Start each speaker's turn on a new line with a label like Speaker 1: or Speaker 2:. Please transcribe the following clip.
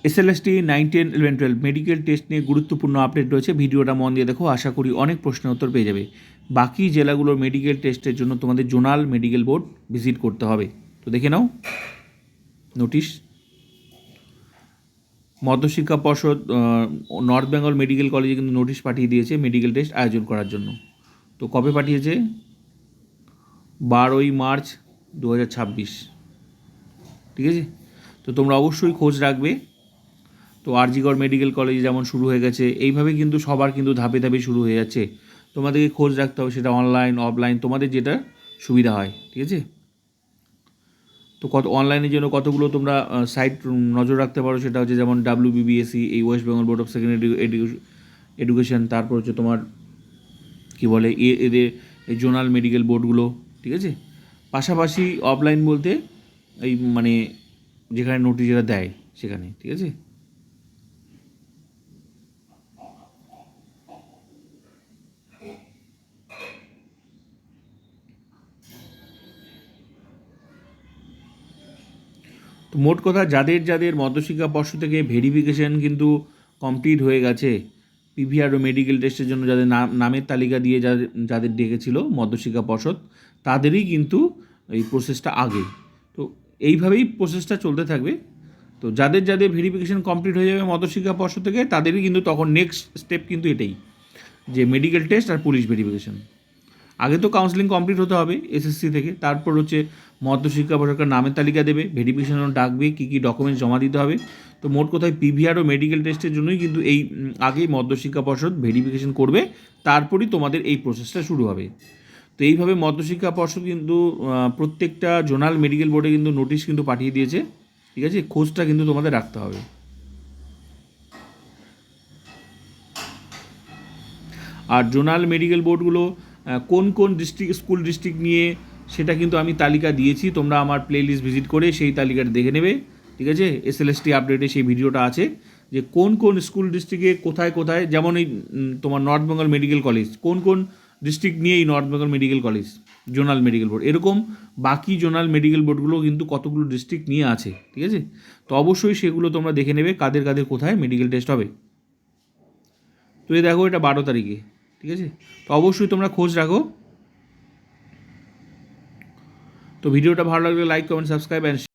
Speaker 1: SLST 9, 10, 11, 12 medical test নিয়ে গুরুত্বপূর্ণ update রয়েছে। ভিডিওটা মন দিয়ে দেখো, আশা করি অনেক প্রশ্নের উত্তর পেয়ে যাবে। বাকি জেলাগুলোর মেডিকেল টেস্টের জন্য তোমাদের জোনাল মেডিকেল বোর্ড ভিজিট করতে হবে। তো দেখে নাও নোটিশ। মধ্যশিক্ষা পর্ষদ নর্থ বেঙ্গল মেডিকেল কলেজে কিন্তু নোটিশ পাঠিয়ে দিয়েছে মেডিকেল টেস্ট আয়োজন করার জন্য। তো কবে পাঠিয়েছে? 12ই মার্চ 2026। ঠিক আছে, তো তোমরা অবশ্যই খোঁজ রাখবে। তো আরজিগড় মেডিকেল কলেজে যেমন শুরু হয়ে গেছে, এইভাবে কিন্তু সবার কিন্তু ধাপে ধাপে শুরু হয়ে যাচ্ছে। তোমাদেরকে খোঁজ রাখতে হবে, সেটা অনলাইন অফলাইন তোমাদের যেটা সুবিধা হয়। ঠিক আছে, তো অনলাইনের জন্য কতগুলো তোমরা সাইট নজর রাখতে পারো, সেটা হচ্ছে যেমন WBBSE, এই West Bengal board of secondary education, তারপর হচ্ছে তোমার কী বলে এদের এই জোনাল মেডিকেল বোর্ডগুলো। ঠিক আছে, পাশাপাশি অফলাইন বলতে এই মানে যেখানে নোটিশ যেটা দেয় সেখানে। ঠিক আছে, তো মোট কথা যাদের যাদের মধ্যশিক্ষা পর্ষদ থেকে ভেরিফিকেশান কিন্তু কমপ্লিট হয়ে গেছে, PVR ও মেডিকেল টেস্টের জন্য যাদের নামের তালিকা দিয়ে যাদের ডেকেছিল মধ্যশিক্ষা পর্ষদ, তাদেরই কিন্তু এই প্রসেসটা আগে। তো এইভাবেই প্রসেসটা চলতে থাকবে। তো যাদের যাদের ভেরিফিকেশান কমপ্লিট হয়ে যাবে মধ্যশিক্ষা পর্ষদ থেকে, তাদেরই কিন্তু তখন নেক্সট স্টেপ কিন্তু এটাই, যে মেডিকেল টেস্ট আর পুলিশ ভেরিফিকেশান। আগে তো কাউন্সেলিং কমপ্লিট হতে হবে SSC থেকে, তারপর হচ্ছে মধ্যশিক্ষা পর্ষদ নামের তালিকা দেবে, ভেরিফিকেশন ডাকবে, কী কী ডকুমেন্টস জমা দিতে হবে। তো মোট কথায় PVR ও মেডিকেল টেস্টের জন্যই কিন্তু এই আগেই মধ্যশিক্ষা পর্ষদ ভেরিফিকেশন করবে, তারপরই তোমাদের এই প্রসেসটা শুরু হবে। তো এইভাবে মধ্যশিক্ষা পর্ষদ কিন্তু প্রত্যেকটা জোনাল মেডিকেল বোর্ডে কিন্তু নোটিশ কিন্তু পাঠিয়ে দিয়েছে। ঠিক আছে, খোঁজটা কিন্তু তোমাদের রাখতে হবে। আর জোনাল মেডিকেল বোর্ডগুলো কোন কোন ডিস্ট্রিক্ট স্কুল ডিস্ট্রিক্ট নিয়ে, সেটা কিন্তু আমি তালিকা দিয়েছি, তোমরা আমার প্লেলিস্ট ভিজিট করে সেই তালিকাটা দেখে নেবে। ঠিক আছে, SLST আপডেটে সেই ভিডিওটা আছে, যে কোন কোন স্কুল ডিস্ট্রিক্টে কোথায় কোথায়, যেমন এই তোমার নর্থ বেঙ্গল মেডিকেল কলেজ, কোন কোন ডিস্ট্রিক্ট নিয়ে এই north Bengal medical college zonal medical board, এরকম বাকি জোনাল মেডিকেল বোর্ডগুলো কিন্তু কতগুলো ডিস্ট্রিক্ট নিয়ে আছে। ঠিক আছে, তো অবশ্যই সেগুলো তোমরা দেখে নেবে কাদের কাদের কোথায় মেডিকেল টেস্ট হবে। তো এই দেখো, এটা 12 তারিখে। ঠিক আছে, তো অবশ্যই তোমরা খোঁজ রাখো। তো ভিডিওটা ভালো লাগলে লাইক, কমেন্ট, সাবস্ক্রাইব অ্যান্ড